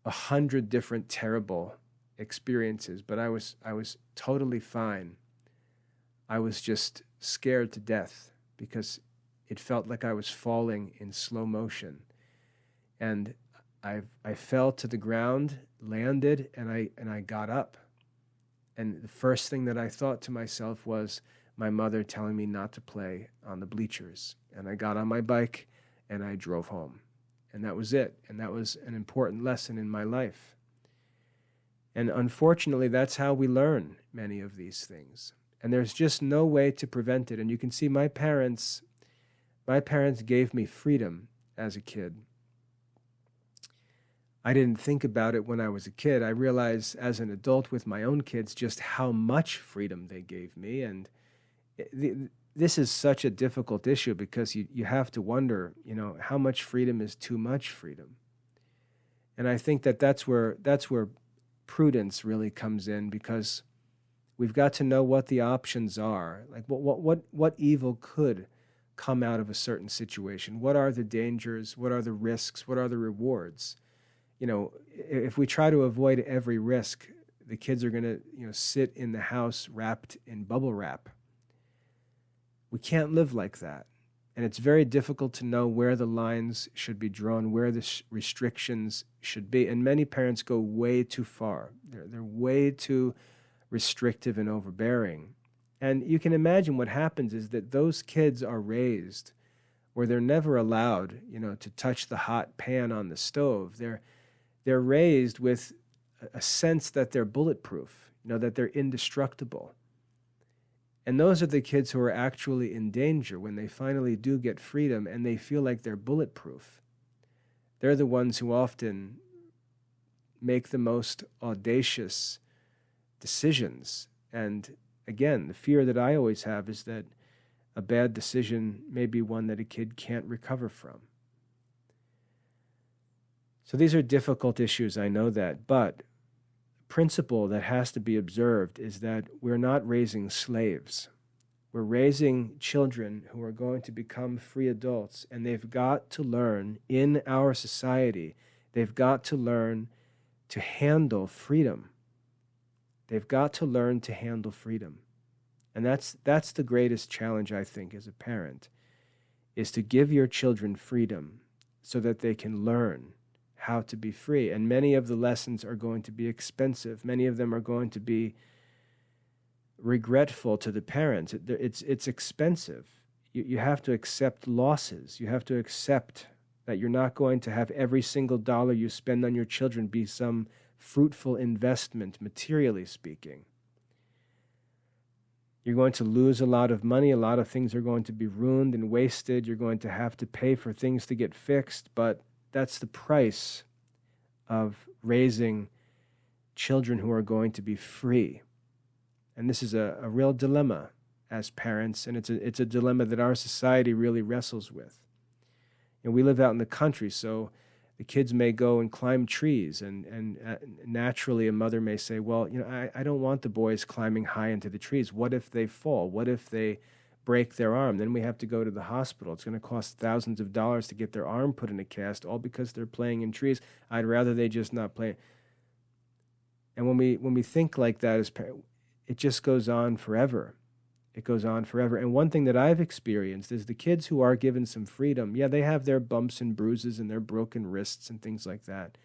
100 different terrible experiences, but I was totally fine. I was just scared to death because it felt like I was falling in slow motion. And I fell to the ground, landed, and I got up. And the first thing that I thought to myself was my mother telling me not to play on the bleachers. And I got on my bike and I drove home. And that was it. And that was an important lesson in my life. And unfortunately, that's how we learn many of these things. And there's just no way to prevent it. And you can see my parents gave me freedom as a kid. I didn't think about it when I was a kid. I realized as an adult with my own kids just how much freedom they gave me. And this is such a difficult issue because you have to wonder, how much freedom is too much freedom. And I think that's where prudence really comes in, because we've got to know what the options are. Like what evil could come out of a certain situation? What are the dangers? What are the risks? What are the rewards? If we try to avoid every risk, the kids are going to, sit in the house wrapped in bubble wrap. We can't live like that. And it's very difficult to know where the lines should be drawn, where the restrictions should be. And many parents go way too far. They're way too restrictive and overbearing. And you can imagine what happens is that those kids are raised where they're never allowed, to touch the hot pan on the stove. They're raised with a sense that they're bulletproof, that they're indestructible. And those are the kids who are actually in danger when they finally do get freedom and they feel like they're bulletproof. They're the ones who often make the most audacious decisions. And again, the fear that I always have is that a bad decision may be one that a kid can't recover from. So these are difficult issues, I know that, but the principle that has to be observed is that we're not raising slaves. We're raising children who are going to become free adults, and they've got to learn in our society, they've got to learn to handle freedom. They've got to learn to handle freedom. And that's the greatest challenge, I think, as a parent, is to give your children freedom so that they can learn how to be free. And many of the lessons are going to be expensive. Many of them are going to be regretful to the parents. It's expensive. You have to accept losses. You have to accept that you're not going to have every single dollar you spend on your children be some fruitful investment, materially speaking. You're going to lose a lot of money. A lot of things are going to be ruined and wasted. You're going to have to pay for things to get fixed, but that's the price of raising children who are going to be free. And this is a real dilemma as parents, and it's a dilemma that our society really wrestles with. And we live out in the country, so the kids may go and climb trees, and naturally a mother may say, well, I don't want the boys climbing high into the trees. What if they fall? What if they break their arm? Then we have to go to the hospital. It's going to cost thousands of dollars to get their arm put in a cast, all because they're playing in trees. I'd rather they just not play. And when we think like that as parents, it just goes on forever. It goes on forever. And one thing that I've experienced is the kids who are given some freedom, yeah, they have their bumps and bruises and their broken wrists and things like that.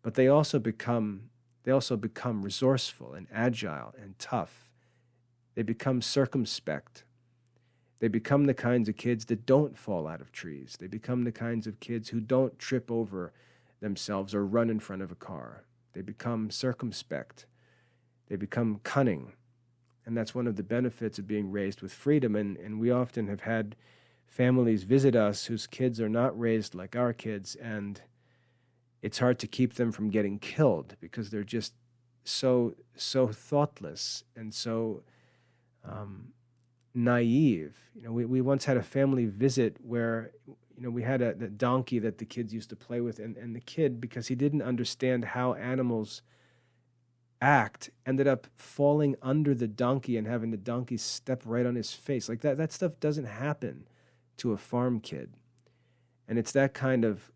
But they also become resourceful and agile and tough. They become circumspect. They become the kinds of kids that don't fall out of trees. They become the kinds of kids who don't trip over themselves or run in front of a car. They become circumspect. They become cunning. And that's one of the benefits of being raised with freedom. And we often have had families visit us whose kids are not raised like our kids, and it's hard to keep them from getting killed because they're just so thoughtless and so naive. We once had a family visit where we had the donkey that the kids used to play with, and the kid, because he didn't understand how animals act, ended up falling under the donkey and having the donkey step right on his face. Like that stuff doesn't happen to a farm kid. And it's that kind of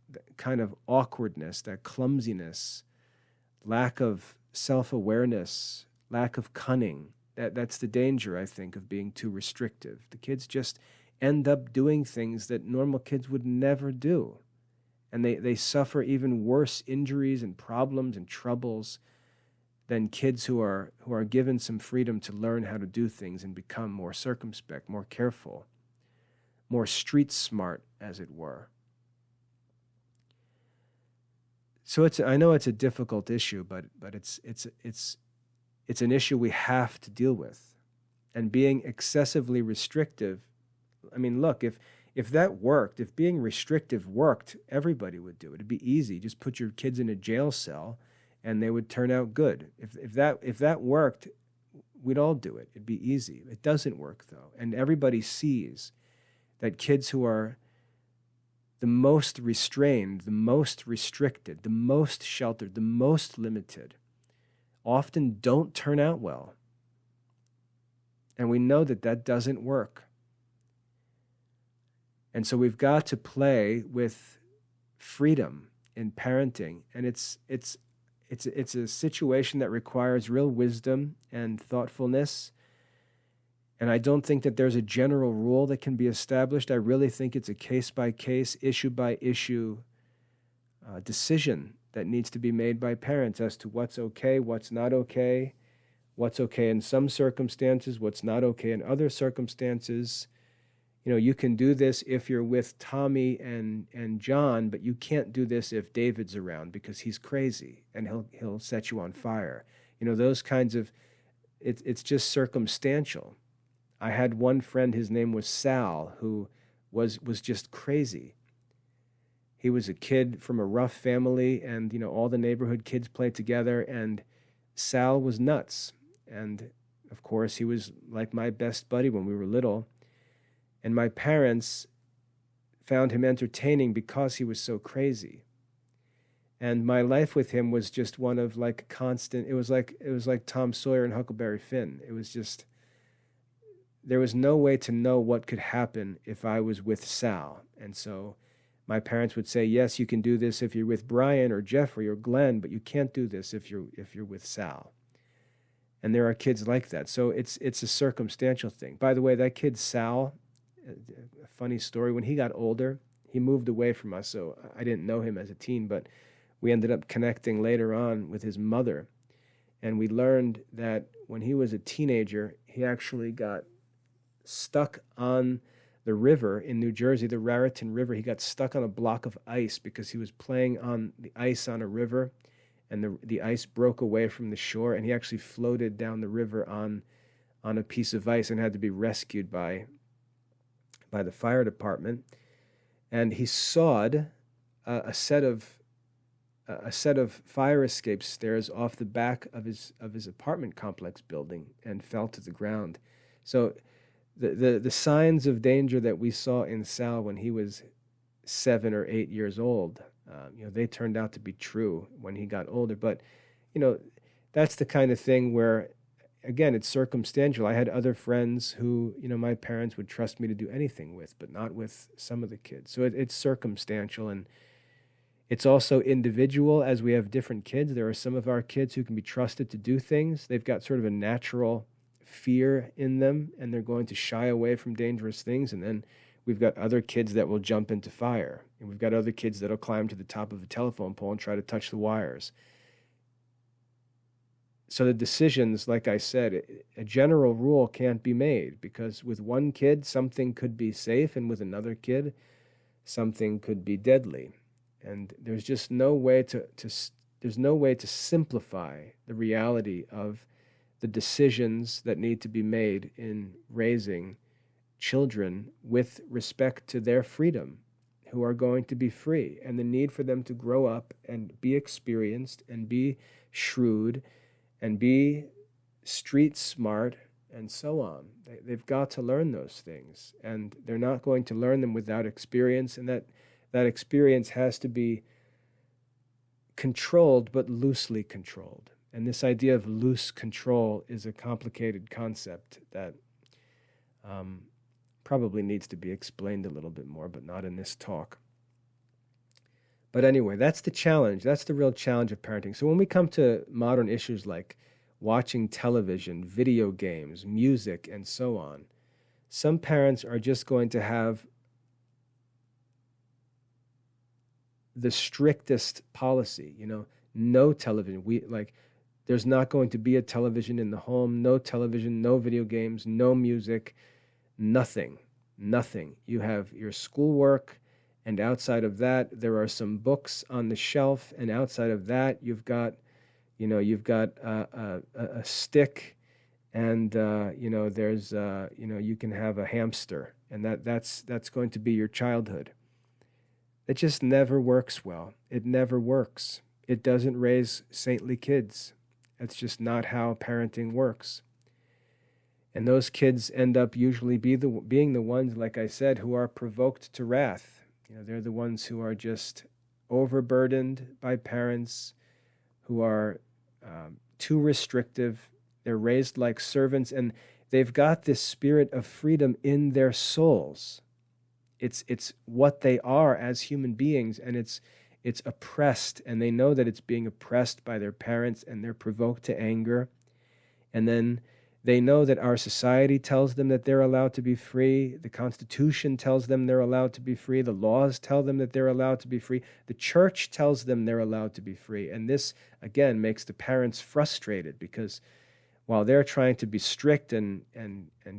awkwardness, that clumsiness, lack of self-awareness, lack of cunning. That's the danger, I think, of being too restrictive. The kids just end up doing things that normal kids would never do. And they suffer even worse injuries and problems and troubles than kids who are given some freedom to learn how to do things and become more circumspect, more careful, more street smart, as it were. So I know it's a difficult issue, but it's an issue we have to deal with. And being excessively restrictive, I mean, look, if that worked, if being restrictive worked, everybody would do it. It'd be easy. Just put your kids in a jail cell and they would turn out good. If that worked, we'd all do it. It'd be easy. It doesn't work, though. And everybody sees that kids who are the most restrained, the most restricted, the most sheltered, the most limited, often don't turn out well. And we know that doesn't work. And so we've got to play with freedom in parenting. And it's a situation that requires real wisdom and thoughtfulness. And I don't think that there's a general rule that can be established. I really think it's a case-by-case, issue-by-issue decision that needs to be made by parents as to what's okay, what's not okay, what's okay in some circumstances, what's not okay in other circumstances. You can do this if you're with Tommy and John, but you can't do this if David's around because he's crazy and he'll set you on fire. Those kinds of, it's just circumstantial. I had one friend, his name was Sal, who was just crazy. He was a kid from a rough family, and all the neighborhood kids played together, and Sal was nuts. And of course, he was like my best buddy when we were little. And my parents found him entertaining because he was so crazy. And my life with him was just one of like constant, it was like Tom Sawyer and Huckleberry Finn. It was just, there was no way to know what could happen if I was with Sal. And so my parents would say, yes, you can do this if you're with Brian or Jeffrey or Glenn, but you can't do this if you're with Sal. And there are kids like that. So it's a circumstantial thing. By the way, that kid Sal, a funny story, when he got older, he moved away from us. So I didn't know him as a teen, but we ended up connecting later on with his mother. And we learned that when he was a teenager, he actually got stuck on the river in New Jersey, the Raritan River. He got stuck on a block of ice because he was playing on the ice on a river, and the ice broke away from the shore, and he actually floated down the river on a piece of ice and had to be rescued by the fire department. And he sawed a set of fire escape stairs off the back of his apartment complex building and fell to the ground. So the signs of danger that we saw in Sal when he was 7 or 8 years old, they turned out to be true when he got older. But that's the kind of thing where, again, it's circumstantial. I had other friends who my parents would trust me to do anything with, but not with some of the kids. So it's circumstantial, and it's also individual. As we have different kids, there are some of our kids who can be trusted to do things. They've got sort of a natural fear in them, and they're going to shy away from dangerous things. And then we've got other kids that will jump into fire, and we've got other kids that'll climb to the top of a telephone pole and try to touch the wires. So the decisions, like I said, a general rule can't be made, because with one kid something could be safe, and with another kid something could be deadly. And there's just no way to simplify the reality of the decisions that need to be made in raising children with respect to their freedom, who are going to be free, and the need for them to grow up and be experienced and be shrewd and be street smart and so on. They've got to learn those things, and they're not going to learn them without experience, and that experience has to be controlled, but loosely controlled. And this idea of loose control is a complicated concept that probably needs to be explained a little bit more, but not in this talk. But anyway, that's the challenge. That's the real challenge of parenting. So when we come to modern issues like watching television, video games, music, and so on, some parents are just going to have the strictest policy, no television. There's not going to be a television in the home, no television, no video games, no music, nothing. You have your schoolwork, and outside of that, there are some books on the shelf, and outside of that, you've got a stick, and there's you can have a hamster, and that's going to be your childhood. It just never works well. It never works. It doesn't raise saintly kids. That's just not how parenting works. And those kids end up usually being the ones, like I said, who are provoked to wrath. They're the ones who are just overburdened by parents, who are too restrictive. They're raised like servants, and they've got this spirit of freedom in their souls. It's what they are as human beings, and it's oppressed, and they know that it's being oppressed by their parents, and they're provoked to anger. And then they know that our society tells them that they're allowed to be free. The Constitution tells them they're allowed to be free. The laws tell them that they're allowed to be free. The church tells them they're allowed to be free. And this, again, makes the parents frustrated, because while they're trying to be strict and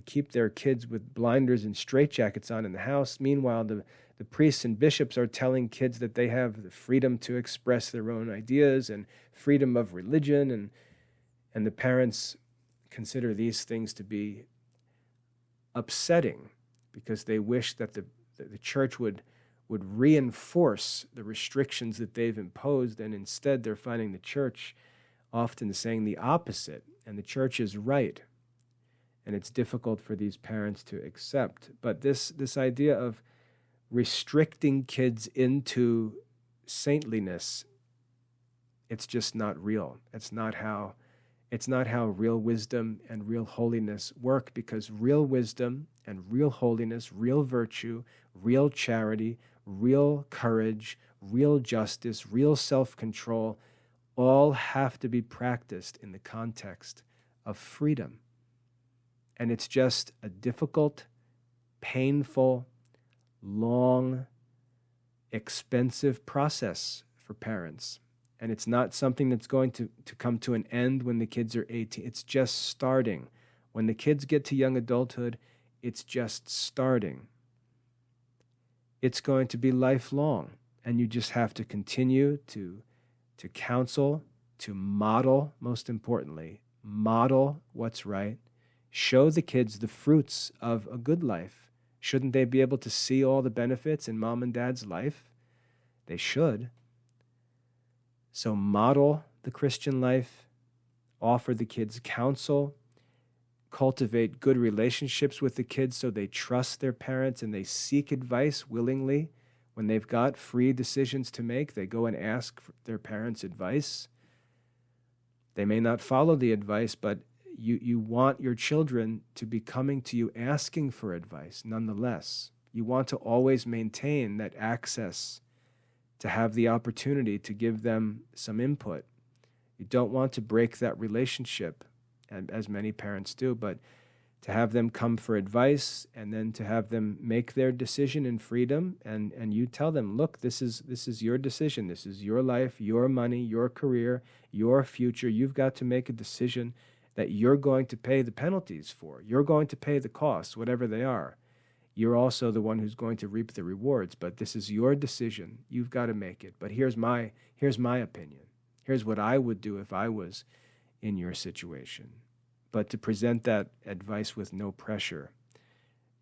keep their kids with blinders and straitjackets on in the house, meanwhile the priests and bishops are telling kids that they have the freedom to express their own ideas and freedom of religion, and the parents consider these things to be upsetting, because they wish that the church would would reinforce the restrictions that they've imposed, and instead they're finding the church often saying the opposite, and the church is right. And it's difficult for these parents to accept. But this idea of restricting kids into saintliness, it's just not real. It's not how real wisdom and real holiness work, because real wisdom and real holiness, real virtue, real charity, real courage, real justice, real self-control, all have to be practiced in the context of freedom. And it's just a difficult, painful, long, expensive process for parents. And it's not something that's going to come to an end when the kids are 18. It's just starting. When the kids get to young adulthood, it's just starting. It's going to be lifelong. And you just have to continue to counsel, to model, most importantly, model what's right. Show the kids the fruits of a good life. Shouldn't they be able to see all the benefits in mom and dad's life? They should. So model the Christian life, offer the kids counsel, cultivate good relationships with the kids so they trust their parents and they seek advice willingly. When they've got free decisions to make, they go and ask for their parents' advice. They may not follow the advice, but you want your children to be coming to you asking for advice nonetheless. You want to always maintain that access to have the opportunity to give them some input. You don't want to break that relationship, as many parents do, but to have them come for advice and then to have them make their decision in freedom, and you tell them, look, this is your decision, this is your life, your money, your career, your future. You've got to make a decision that you're going to pay the penalties for. You're going to pay the costs, whatever they are. You're also the one who's going to reap the rewards, but this is your decision. You've got to make it. But here's my opinion. Here's what I would do if I was in your situation. But to present that advice with no pressure,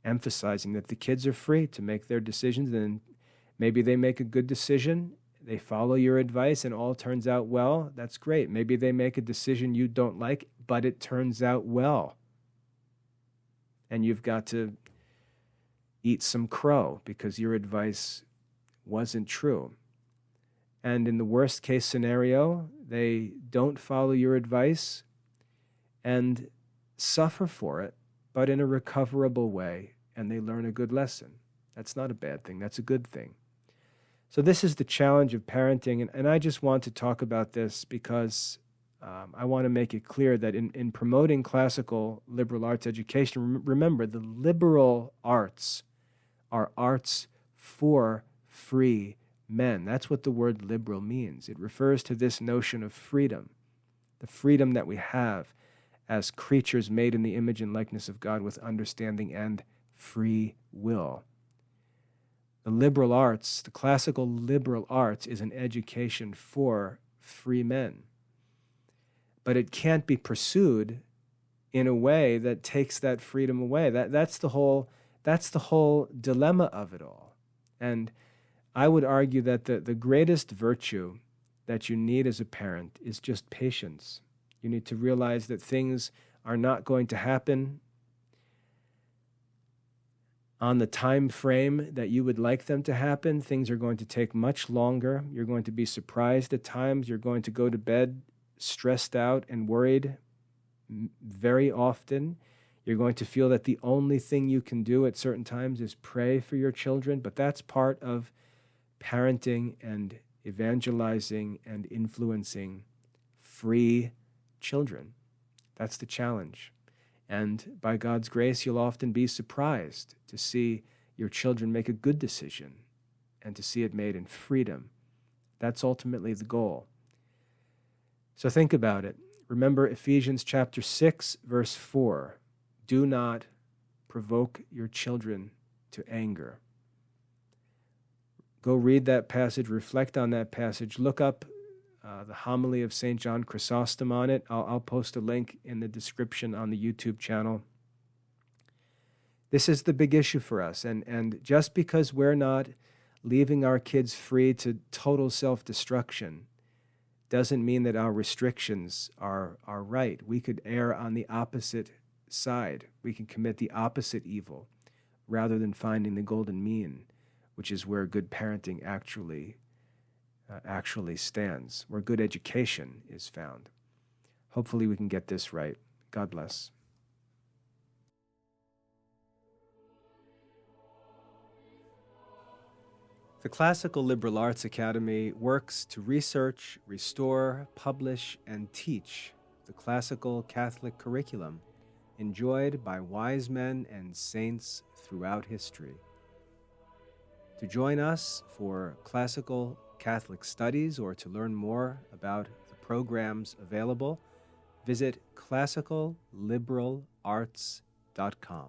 emphasizing that the kids are free to make their decisions, and maybe they make a good decision, they follow your advice, and all turns out well, that's great. Maybe they make a decision you don't like, but it turns out well. And you've got to eat some crow because your advice wasn't true. And in the worst case scenario, they don't follow your advice and suffer for it, but in a recoverable way, and they learn a good lesson. That's not a bad thing. That's a good thing. So this is the challenge of parenting, and I just want to talk about this because I want to make it clear that in promoting classical liberal arts education, remember, the liberal arts are arts for free men. That's what the word liberal means. It refers to this notion of freedom, the freedom that we have as creatures made in the image and likeness of God with understanding and free will. The liberal arts, the classical liberal arts, is an education for free men. But it can't be pursued in a way that takes that freedom away. That's the whole dilemma of it all. And I would argue that the greatest virtue that you need as a parent is just patience. You need to realize that things are not going to happen on the time frame that you would like them to happen. Things are going to take much longer. You're going to be surprised at times. You're going to go to bed stressed out and worried very often. You're going to feel that the only thing you can do at certain times is pray for your children, but that's part of parenting and evangelizing and influencing free children. That's the challenge. And by God's grace, you'll often be surprised to see your children make a good decision and to see it made in freedom. That's ultimately the goal. So think about it. Remember Ephesians chapter 6, verse 4. Do not provoke your children to anger. Go read that passage, reflect on that passage, look up the homily of St. John Chrysostom on it. I'll post a link in the description on the YouTube channel. This is the big issue for us. And just because we're not Leaving our kids free to total self-destruction doesn't mean that our restrictions are right. We could err on the opposite side. We can commit the opposite evil rather than finding the golden mean, which is where good parenting actually stands, where good education is found. Hopefully we can get this right. God bless. The Classical Liberal Arts Academy works to research, restore, publish, and teach the classical Catholic curriculum enjoyed by wise men and saints throughout history. To join us for classical Catholic studies or to learn more about the programs available, visit classicalliberalarts.com.